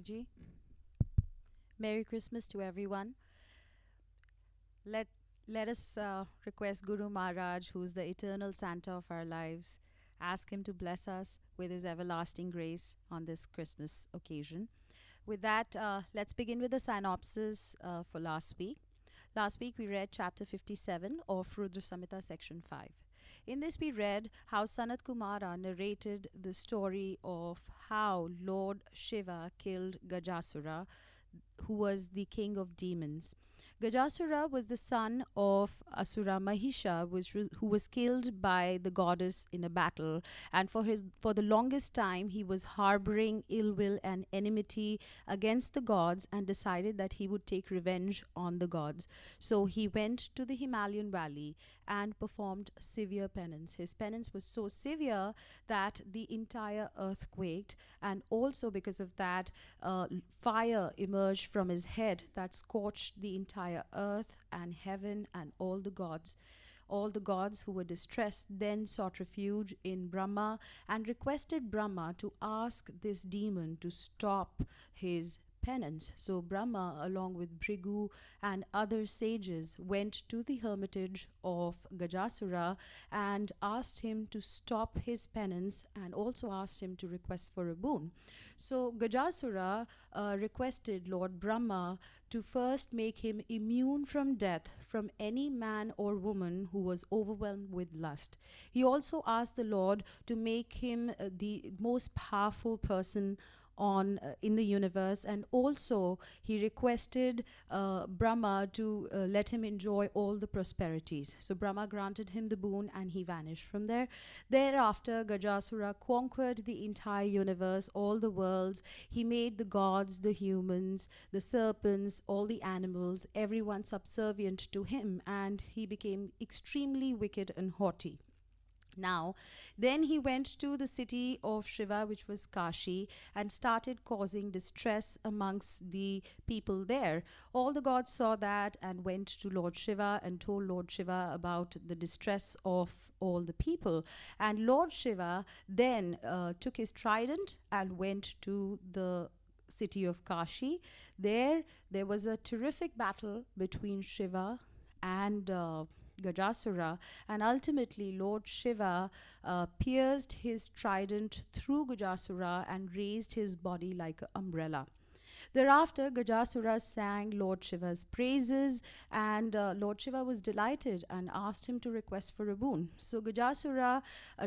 Guruji. Merry Christmas to everyone. Let let us request Guru Maharaj, who is the eternal Santa of our lives, ask him to bless us with his everlasting grace on this Christmas occasion. With that, let's begin with the synopsis for last week. Last week we read chapter 57 of Rudra Samhita, section 5. In this, we read how Sanat Kumara narrated the story of how Lord Shiva killed Gajasura, who was the king of demons. Gajasura was the son of Asura Mahisha, who was killed by the goddess in a battle, and for the longest time he was harboring ill will and enmity against the gods, and decided that he would take revenge on the gods. So he went to the Himalayan valley and performed severe penance. His penance was so severe that the entire earth quaked, and also because of that, fire emerged from his head that scorched the entire earth and heaven and all the gods. All the gods who were distressed then sought refuge in Brahma and requested Brahma to ask this demon to stop his penance. So Brahma, along with Bhrigu and other sages, went to the hermitage of Gajasura and asked him to stop his penance, and also asked him to request for a boon. So Gajasura requested Lord Brahma to first make him immune from death from any man or woman who was overwhelmed with lust. He also asked the Lord to make him the most powerful person on in the universe, and also he requested Brahma to let him enjoy all the prosperities. So Brahma granted him the boon and he vanished from there. Thereafter, Gajasura conquered the entire universe, all the worlds. He made the gods, the humans, the serpents, all the animals, everyone subservient to him, and he became extremely wicked and haughty. Now, then he went to the city of Shiva, which was Kashi, and started causing distress amongst the people there. All the gods saw that and went to Lord Shiva and told Lord Shiva about the distress of all the people. And Lord Shiva then took his trident and went to the city of Kashi. There was a terrific battle between Shiva and Gajasura, and ultimately Lord Shiva pierced his trident through Gajasura and raised his body like an umbrella. Thereafter, Gajasura sang Lord Shiva's praises, and Lord Shiva was delighted and asked him to request for a boon. So Gajasura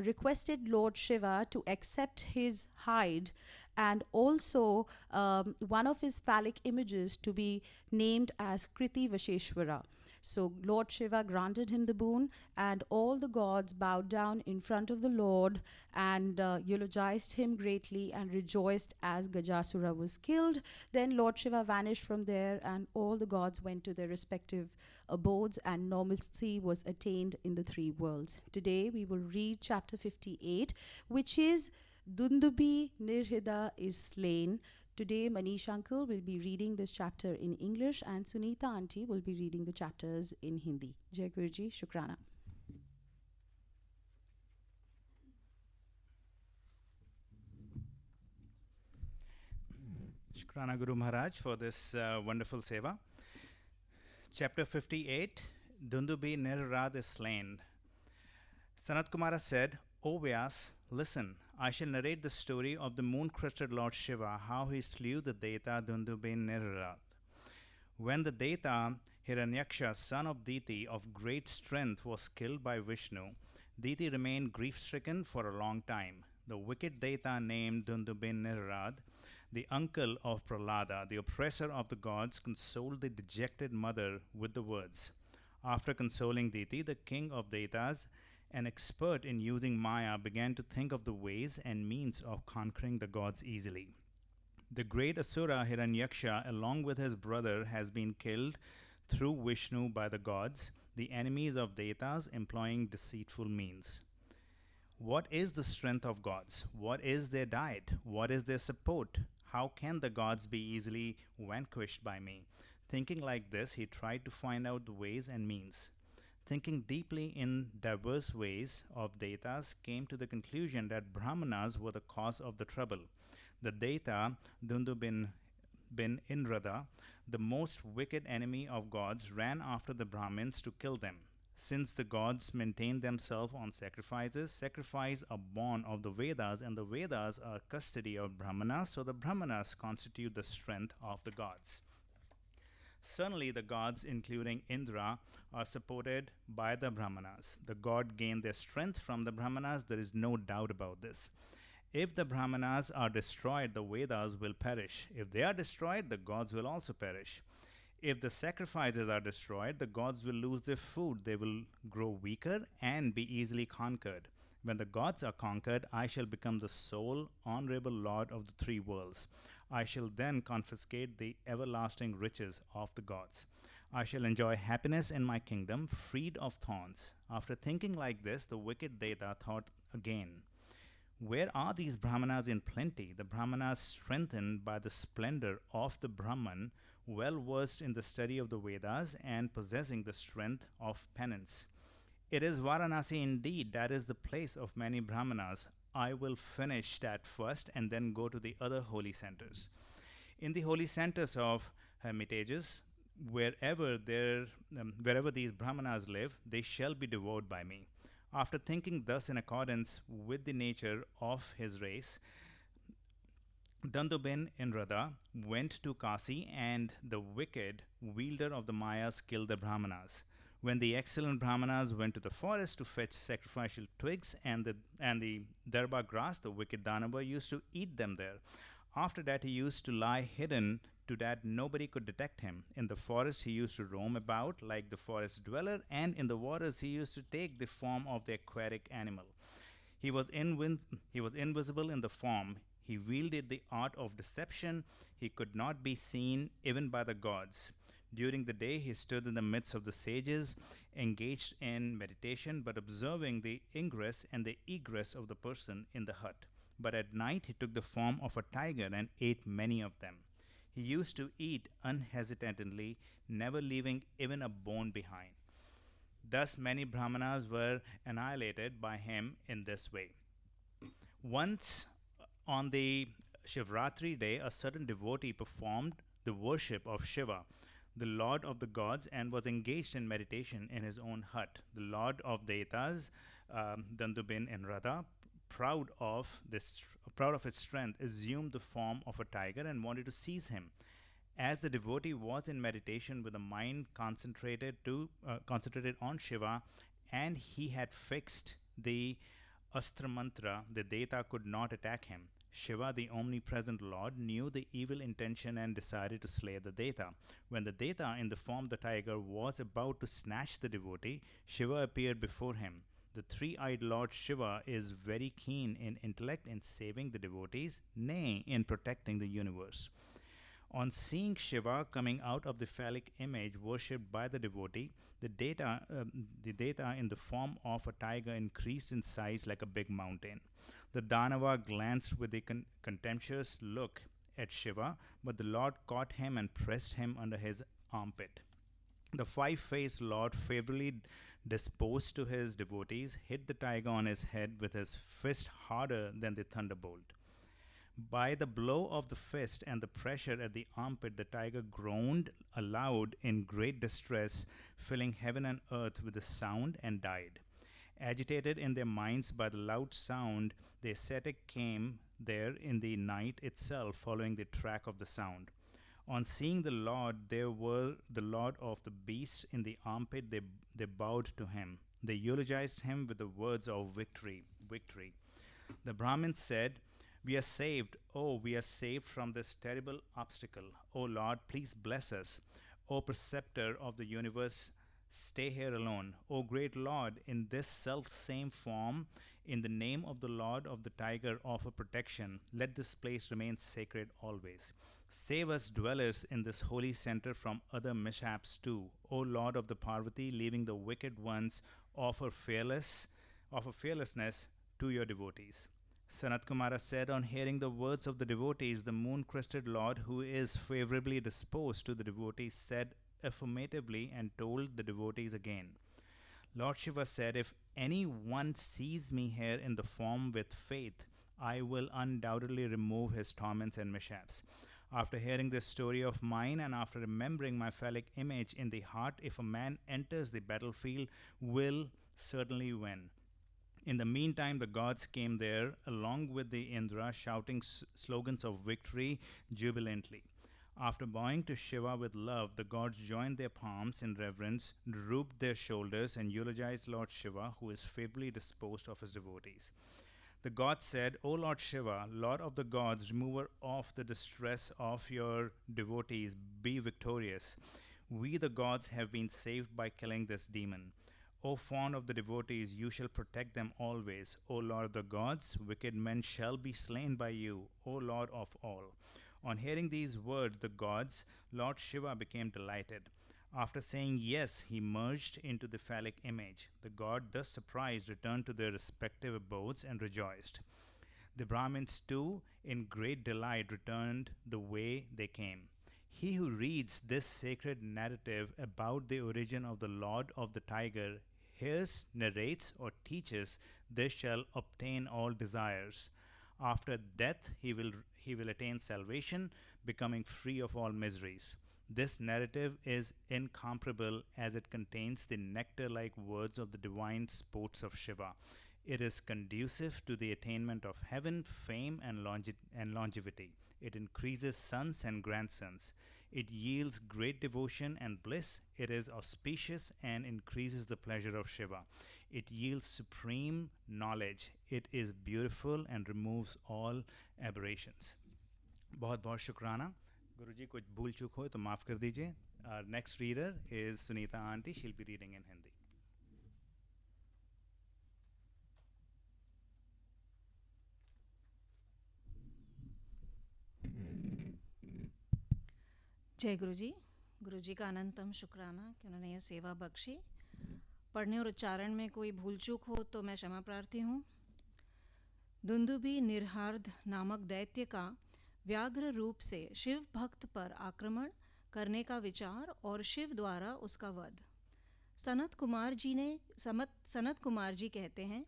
requested Lord Shiva to accept his hide, and also one of his phallic images to be named as Kriti Vasheshwara. So Lord Shiva granted him the boon, and all the gods bowed down in front of the Lord and eulogized him greatly and rejoiced as Gajasura was killed. Then Lord Shiva vanished from there, and all the gods went to their respective abodes, and normalcy was attained in the three worlds. Today we will read chapter 58, which is Dundubi Nirhida is slain. Today, Manish Uncle will be reading this chapter in English, and Sunita Auntie will be reading the chapters in Hindi. Jai Guruji, Shukrana. Shukrana Guru Maharaj for this wonderful seva. Chapter 58, Dundubi Nirrad is slain. Sanat Kumara said, O Vyas, listen, I shall narrate the story of the moon-crested Lord Shiva, how he slew the Deta Dundubi Nirrad. When the Deta Hiranyaksha, son of Diti, of great strength, was killed by Vishnu, Diti remained grief-stricken for a long time. The wicked Deta named Dundubin Nirrad, the uncle of Prahlada, the oppressor of the gods, consoled the dejected mother with the words. After consoling Diti, the king of Detas, an expert in using Maya, began to think of the ways and means of conquering the gods easily. The great Asura Hiranyaksha, along with his brother, has been killed through Vishnu by the gods, the enemies of Detas, employing deceitful means. What is the strength of gods? What is their diet? What is their support? How can the gods be easily vanquished by me? Thinking like this, he tried to find out the ways and means. Thinking deeply in diverse ways of Detas, came to the conclusion that Brahmanas were the cause of the trouble. The Deta, Dundubin bin Indrada, the most wicked enemy of gods, ran after the Brahmins to kill them. Since the gods maintain themselves on sacrifices, sacrifice are born of the Vedas, and the Vedas are custody of Brahmanas, so the Brahmanas constitute the strength of the gods. Certainly, the gods, including Indra, are supported by the Brahmanas. The god gained their strength from the Brahmanas, there is no doubt about this. If the Brahmanas are destroyed, the Vedas will perish. If they are destroyed, the gods will also perish. If the sacrifices are destroyed, the gods will lose their food. They will grow weaker and be easily conquered. When the gods are conquered, I shall become the sole honorable lord of the three worlds. I shall then confiscate the everlasting riches of the gods. I shall enjoy happiness in my kingdom, freed of thorns. After thinking like this, the wicked Deta thought again. Where are these Brahmanas in plenty? The Brahmanas, strengthened by the splendor of the Brahman, well versed in the study of the Vedas and possessing the strength of penance. It is Varanasi indeed, that is the place of many Brahmanas. I will finish that first and then go to the other holy centers. In the holy centers of hermitages, wherever these Brahmanas live, they shall be devoured by me. After thinking thus in accordance with the nature of his race, Dandubin Indrada went to Kasi, and the wicked wielder of the Mayas killed the Brahmanas. When the excellent Brahmanas went to the forest to fetch sacrificial twigs and the darba grass, the wicked Danava used to eat them there. After that, he used to lie hidden to that nobody could detect him. In the forest, he used to roam about like the forest dweller, and in the waters, he used to take the form of the aquatic animal. He was invisible in the form. He wielded the art of deception. He could not be seen even by the gods. During the day, he stood in the midst of the sages, engaged in meditation, but observing the ingress and the egress of the person in the hut. But at night, he took the form of a tiger and ate many of them. He used to eat unhesitatingly, never leaving even a bone behind. Thus, many Brahmanas were annihilated by him in this way. Once on the Shivratri day, a certain devotee performed the worship of Shiva, the lord of the gods, and was engaged in meditation in his own hut. The lord of Detas, Dandubin and Radha, proud of his strength, assumed the form of a tiger and wanted to seize him. As the devotee was in meditation with the mind concentrated on Shiva, and he had fixed the Astra mantra, the Deta could not attack him. Shiva, the omnipresent Lord, knew the evil intention and decided to slay the Deta. When the Deta, in the form of the tiger, was about to snatch the devotee, Shiva appeared before him. The three-eyed Lord Shiva is very keen in intellect in saving the devotees, nay, in protecting the universe. On seeing Shiva coming out of the phallic image worshipped by the devotee, the data in the form of a tiger increased in size like a big mountain. The Danava glanced with a contemptuous look at Shiva, but the Lord caught him and pressed him under his armpit. The five-faced Lord, favorably disposed to his devotees, hit the tiger on his head with his fist harder than the thunderbolt. By the blow of the fist and the pressure at the armpit, the tiger groaned aloud in great distress, filling heaven and earth with the sound, and died. Agitated in their minds by the loud sound, the ascetic came there in the night itself, following the track of the sound. On seeing the Lord, there were the Lord of the beasts in the armpit. They bowed to him. They eulogized him with the words of victory, victory. The Brahmins said, "We are saved. Oh, we are saved from this terrible obstacle. Oh Lord, please bless us. O preceptor of the universe, stay here alone. O great Lord, in this self same form, in the name of the Lord of the Tiger, offer protection. Let this place remain sacred always. Save us dwellers in this holy center from other mishaps too. O Lord of the Parvati, leaving the wicked ones, offer fearlessness to your devotees." Sanat Kumara said, on hearing the words of the devotees, the moon-crested Lord, who is favorably disposed to the devotees, said affirmatively and told the devotees again. Lord Shiva said, "If any one sees me here in the form with faith, I will undoubtedly remove his torments and mishaps. After hearing this story of mine and after remembering my phallic image in the heart, if a man enters the battlefield, will certainly win. In the meantime, the gods came there along with the Indra, shouting slogans of victory jubilantly. After bowing to Shiva with love, the gods joined their palms in reverence, drooped their shoulders, and eulogized Lord Shiva, who is favorably disposed of his devotees. The gods said, O Lord Shiva, Lord of the gods, remover of the distress of your devotees, be victorious. We, the gods, have been saved by killing this demon. O fond of the devotees, you shall protect them always. O Lord of the gods, wicked men shall be slain by you, O Lord of all. On hearing these words, the gods, Lord Shiva became delighted. After saying yes, he merged into the phallic image. The god, thus surprised, returned to their respective abodes and rejoiced. The Brahmins too, in great delight, returned the way they came. He who reads this sacred narrative about the origin of the Lord of the Tiger hears, narrates, or teaches this shall obtain all desires. After death, he will attain salvation, becoming free of all miseries. This narrative is incomparable as it contains the nectar like words of the divine sports of Shiva. It is conducive to the attainment of heaven, fame, and longevity. It increases sons and grandsons. It yields great devotion and bliss. It is auspicious and increases the pleasure of Shiva. It yields supreme knowledge. It is beautiful and removes all aberrations. बहुत बहुत शुक्राना. गुरुजी कुछ भूल चूक हो तो माफ़ कर दीजिए. Our next reader is Sunita Aunty. She'll be reading in Hindi. जय गुरु जी का अनंतम शुक्राना कि उन्होंने यह सेवा बख्शी. पढ़ने और उच्चारण में कोई भूल चूक हो तो मैं क्षमा प्रार्थी हूँ. दुंदुबी निर्हार्द नामक दैत्य का व्याघ्र रूप से शिव भक्त पर आक्रमण करने का विचार और शिव द्वारा उसका वध. सनत कुमार जी कहते हैं,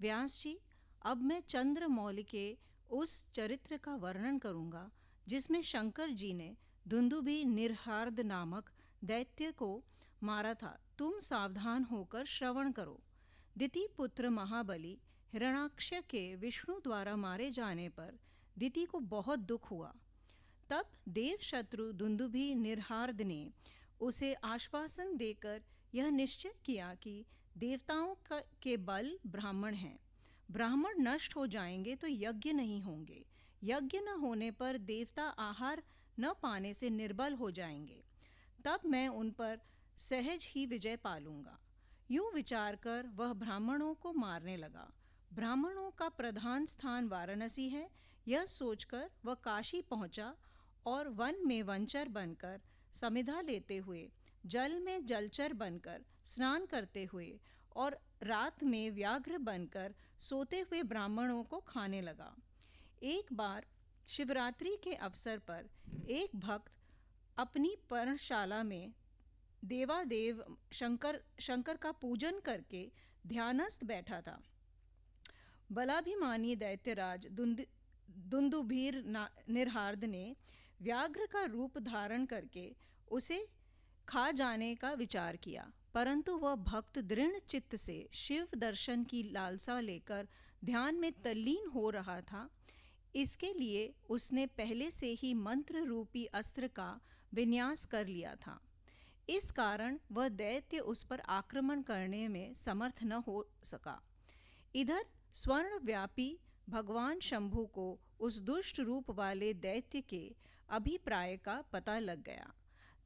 व्यास जी, अब मैं चंद्रमौली के उस चरित्र का वर्णन करूँगा जिसमें शंकर जी ने दुंदुबी निर्हार्द नामक दैत्य को मारा था. तुम सावधान होकर श्रवण करो. दिति पुत्र महाबली हिरणाक्ष के विष्णु द्वारा मारे जाने पर दिति को बहुत दुख हुआ. तब देव शत्रु दुंदुबी निर्हार्द ने उसे आश्वासन देकर यह निश्चय किया कि देवताओं के बल ब्राह्मण हैं. ब्राह्मण नष्ट हो जाएंगे तो यज्ञ नहीं होंगे. यज्ञ न होने पर देवता आहार न पाने से निर्बल हो जाएंगे. तब मैं उन पर सहज ही विजय पालूंगा. यूं विचार कर वह ब्राह्मणों को मारने लगा. ब्राह्मणों का प्रधान स्थान वाराणसी है, यह सोचकर वह काशी पहुंचा और वन में वंचर बनकर समिधा लेते हुए, जल में जलचर बनकर स्नान करते हुए और रात में व्याघ्र बनकर सोते हुए ब्राह्मणों को खाने लगा. एक बार शिवरात्रि के अवसर पर एक भक्त अपनी पर्णशाला में देवादेव शंकर का पूजन करके ध्यानस्थ बैठा था. बलाभिमानी दैत्यराज दुंदुभीर निर्हार्द ने व्याघ्र का रूप धारण करके उसे खा जाने का विचार किया, परंतु वह भक्त दृढ़ चित्त से शिव दर्शन की लालसा लेकर ध्यान में तल्लीन हो रहा था. इसके लिए उसने पहले से ही मंत्र रूपी अस्त्र का विन्यास कर लिया था. इस कारण वह दैत्य उस पर आक्रमण करने में समर्थ न हो सका. इधर स्वर्ण व्यापी भगवान शंभु को उस दुष्ट रूप वाले दैत्य के अभिप्राय का पता लग गया.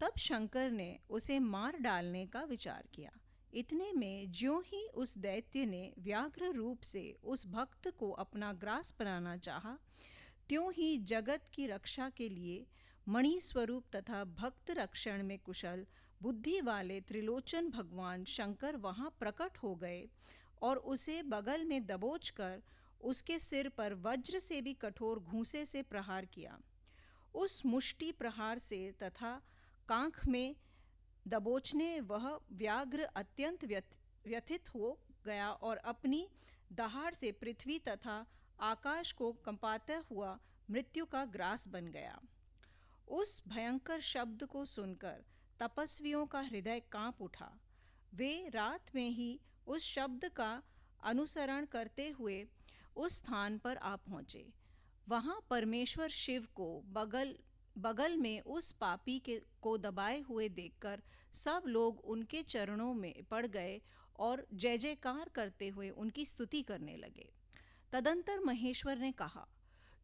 तब शंकर ने उसे मार डालने का विचार किया. इतने में ज्यों ही उस दैत्य ने व्याघ्र रूप से उस भक्त को अपना ग्रास बनाना चाहा, त्यों ही जगत की रक्षा के लिए मणि स्वरूप तथा भक्त रक्षण में कुशल बुद्धि वाले त्रिलोचन भगवान शंकर वहां प्रकट हो गए और उसे बगल में दबोचकर उसके सिर पर वज्र से भी कठोर घूंसे से प्रहार किया. उस मुष्टि प्रहार से तथा कांख में दबोचने वह व्याघ्र अत्यंत व्यथित हो गया और अपनी दहाड़ से पृथ्वी तथा आकाश को कंपाता हुआ मृत्यु का ग्रास बन गया. उस भयंकर शब्द को सुनकर तपस्वियों का हृदय कांप उठा। वे रात में ही उस शब्द का अनुसरण करते हुए उस स्थान पर आ पहुँचे। वहाँ परमेश्वर शिव को बगल में उस पापी को दबाए हुए देखकर सब लोग उनके चरणों में पड़ गए और जय जयकार करते हुए उनकी स्तुति करने लगे। तदंतर महेश्वर ने कहा,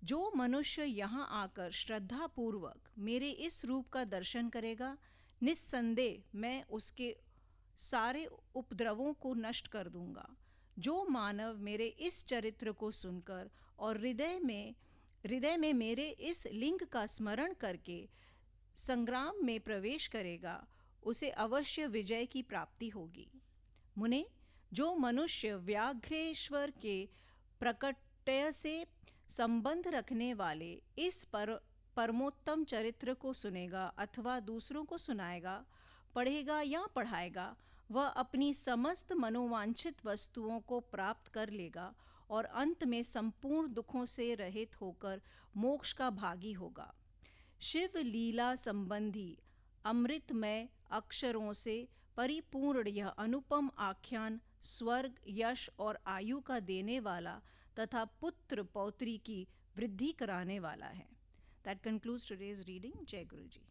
जो मनुष्य यहाँ आकर श्रद्धापूर्वक मेरे इस रूप का दर्शन करेगा, निस्संदेह मैं उसके सारे उपद्रवों को नष्ट कर दूंगा। जो मानव मेरे इस चरित्र को सुनकर और हृदय में मेरे इस लिंग का स्मरण करके संग्राम में प्रवेश करेगा, उसे अवश्य विजय की प्राप्ति होगी। मुने, जो मनुष्य व्याघ्रेश्वर के प्रकटय से संबंध रखने वाले इस परमोत्तम चरित्र को सुनेगा अथवा दूसरों को सुनाएगा, पढ़ेगा या पढ़ाएगा, वह अपनी समस्त मनोवांछित वस्तुओं को प्राप्त कर लेगा और अंत में संपूर्ण दुखों से रहित होकर मोक्ष का भागी होगा। शिव लीला संबंधी अमृतमय अक्षरों से परिपूर्ण यह अनुपम आख्यान स्वर्ग, यश और आयु का देने वाला तथा पुत्र पौत्री की वृद्धि कराने वाला है। That concludes today's reading. Jai Guruji.